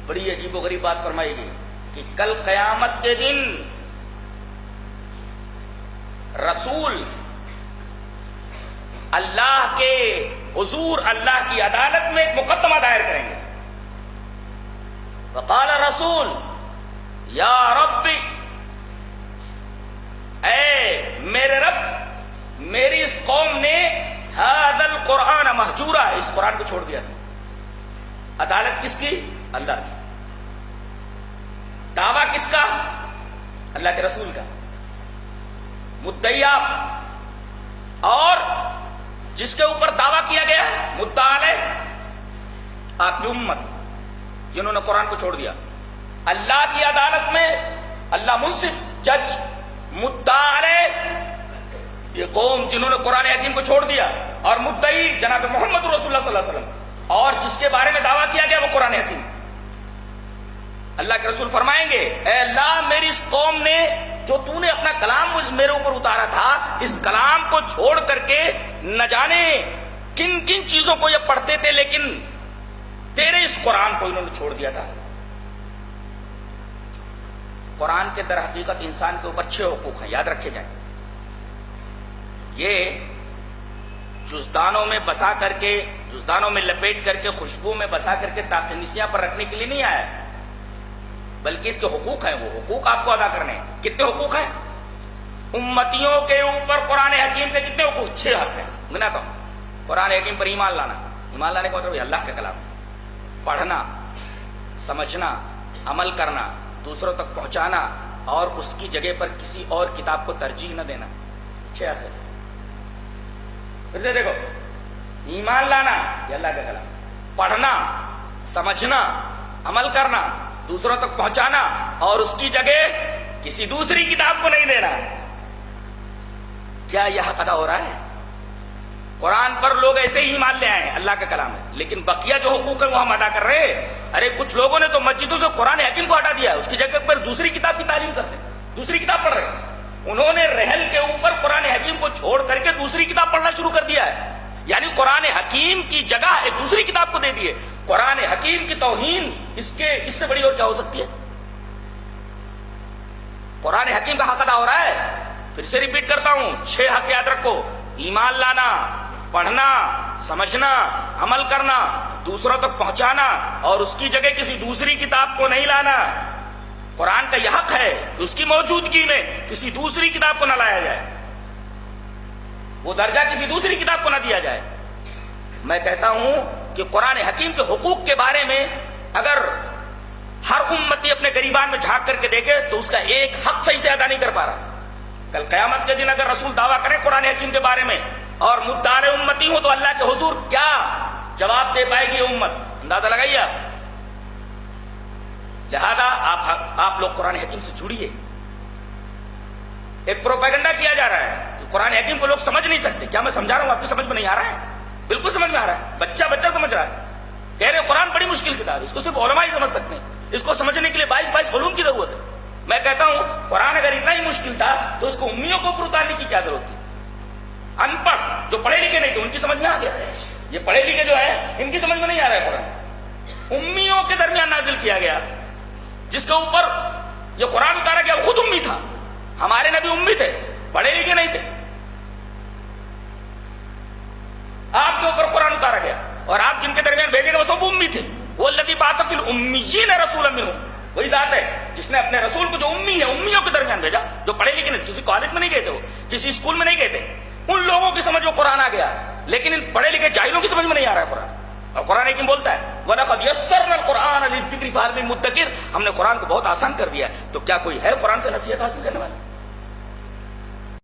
بڑی عجیب و غریب بات فرمائی گئی کہ کل قیامت کے دن رسول اللہ کے حضور اللہ کی عدالت میں ایک مقدمہ دائر کریں گے. وقال رسول یا رب، اے میرے رب، میری اس قوم نے ھذا القرآن مہجورا، اس قرآن کو چھوڑ دیا تھا. عدالت کس کی؟ اللہ کی. دعویٰ کس کا؟ اللہ کے رسول کا. مدعی آپ، اور جس کے اوپر دعویٰ کیا گیا مدعا علیہ آپ کی امت جنہوں نے قرآن کو چھوڑ دیا. اللہ کی عدالت میں اللہ منصف جج، مدعا علیہ یہ قوم جنہوں نے قرآن حکیم کو چھوڑ دیا، اور مدعی جناب محمد رسول اللہ صلی اللہ علیہ وسلم، اور جس کے بارے میں دعویٰ کیا گیا وہ قرآن حکیم. اللہ کے رسول فرمائیں گے اے اللہ، میری اس قوم نے جو تو نے اپنا کلام میرے اوپر اتارا تھا، اس کلام کو چھوڑ کر کے نہ جانے کن کن چیزوں کو یہ پڑھتے تھے، لیکن تیرے اس قرآن کو انہوں نے چھوڑ دیا تھا. قرآن کے در حقیقت انسان کے اوپر 6 حقوق ہیں، یاد رکھے جائیں. یہ جزدانوں میں بسا کر کے، جزدانوں میں لپیٹ کر کے، خوشبو میں بسا کر کے تاکنیسیاں پر رکھنے کے لیے نہیں آیا، بلکہ اس کے حقوق ہیں. وہ حقوق آپ کو ادا کرنے ہیں. کتنے حقوق ہیں؟ امتیوں کے اوپر قرآن حکیم کے کتنے حقوق؟ 6 حق ہیں. گناتا ہوں. قرآن حکیم پر ایمان لانا. ایمان لانے کا مطلب اللہ کا کلام، پڑھنا، سمجھنا، عمل کرنا، دوسروں تک پہنچانا، اور اس کی جگہ پر کسی اور کتاب کو ترجیح نہ دینا. 6 حق ہیں. پھر سے دیکھو، ایمان لانا یہ اللہ کا کلام، پڑھنا، سمجھنا، عمل کرنا، دوسروں تک پہنچانا، اور اس کی جگہ کسی دوسری کتاب کو نہیں دینا. کیا یہ حق ادا ہو رہا ہے؟ قرآن پر لوگ ایسے ہی ایمان لے آئے ہیں، اللہ کا کلام ہے، لیکن بقیہ جو حقوق ہے وہ ہم ادا کر رہے ہیں. ارے کچھ لوگوں نے تو مسجدوں سے قرآن حکیم کو ہٹا دیا ہے، اس کی جگہ پر دوسری کتاب کی تعلیم کرتے ہیں، دوسری کتاب پڑھ رہے ہیں. انہوں نے رحل کے اوپر قرآن حکیم کو چھوڑ کر کے دوسری کتاب پڑھنا شروع کر دیا ہے، یعنی قرآن حکیم کی جگہ ایک دوسری کتاب کو دے دیے. قرآن حکیم کی توہین اس سے بڑی اور کیا ہو سکتی ہے؟ قرآن حکیم کا حق ادا ہو رہا ہے. پھر سے ریپیٹ کرتا ہوں، 6 حق یاد رکھو: ایمان لانا، پڑھنا، سمجھنا، عمل کرنا، دوسروں تک پہنچانا، اور اس کی جگہ کسی دوسری کتاب کو نہیں لانا. قرآن کا یہ حق ہے کہ اس کی موجودگی میں کسی دوسری کتاب کو نہ لایا جائے، وہ درجہ کسی دوسری کتاب کو نہ دیا جائے. میں کہتا ہوں کہ قرآن حکیم کے حقوق کے بارے میں اگر ہر امتی اپنے گریبان میں جھانک کر کے دیکھے تو اس کا ایک حق صحیح سے ادا نہیں کر پا رہا. کل قیامت کے دن اگر رسول دعویٰ کریں قرآن حکیم کے بارے میں اور مدعا امتی ہوں تو اللہ کے حضور کیا جواب دے پائے گی امت؟ اندازہ لگائیے آپ. لہذا آپ لوگ قرآن حکیم سے جڑیے. ایک پروپیگنڈا کیا جا رہا ہے کہ قرآن حکیم کو لوگ سمجھ نہیں سکتے. کیا میں سمجھا رہا ہوں آپ کی سمجھ میں نہیں آ رہا ہے؟ بالکل سمجھ میں آ رہا ہے. بچہ سمجھ رہا ہے. کہہ رہے قرآن بڑی مشکل کتاب ہے، اس کو صرف علماء ہی سمجھ سکتے ہیں، اس کو سمجھنے کے لیے 22 علوم کی ضرورت ہے. میں کہتا ہوں قرآن اگر اتنا ہی مشکل تھا تو اس کو امیوں کو اوپر اتارنے کی کیا ضرورت تھی؟ ان پڑھ جو پڑھے لکھے نہیں تھے ان کی سمجھ میں آ گیا. یہ پڑھے لکھے جو ہے ان کی سمجھ میں نہیں آ رہا ہے. قرآن امیوں کے درمیان نازل کیا گیا، جس کے اوپر یہ قرآن اتارا گیا خود امی تھا. ہمارے نبی امی تھے، پڑھے لکھے نہیں تھے. آپ کے اوپر قرآن اتارا گیا اور آپ جن کے درمیان بھیجے گئے وہ سب امی تھے. وہ الذی بعث فی الامیین رسولا منہم، وہی ذات ہے جس نے اپنے رسول کو جو امی ہے امیوں کے درمیان بھیجا، جو پڑھے لکھے نہیں. کسی کالج میں نہیں گئے تھے، وہ کسی اسکول میں نہیں گئے تھے. ان لوگوں کی سمجھ میں قرآن آ گیا، لیکن ان پڑھے لکھے جاہلوں کی سمجھ میں نہیں آ رہا ہے قرآن. اور قرآن حکیم بولتا ہے وَلَقَدْ يَسَّرْنَا الْقُرْآنَ لِلذِّكْرِ فَهَلْ مِن مُدَّكِرٍ، ہم نے قرآن کو بہت آسان کر دیا ہے. تو کیا کوئی ہے قرآن سے نصیحت حاصل کرنے والا؟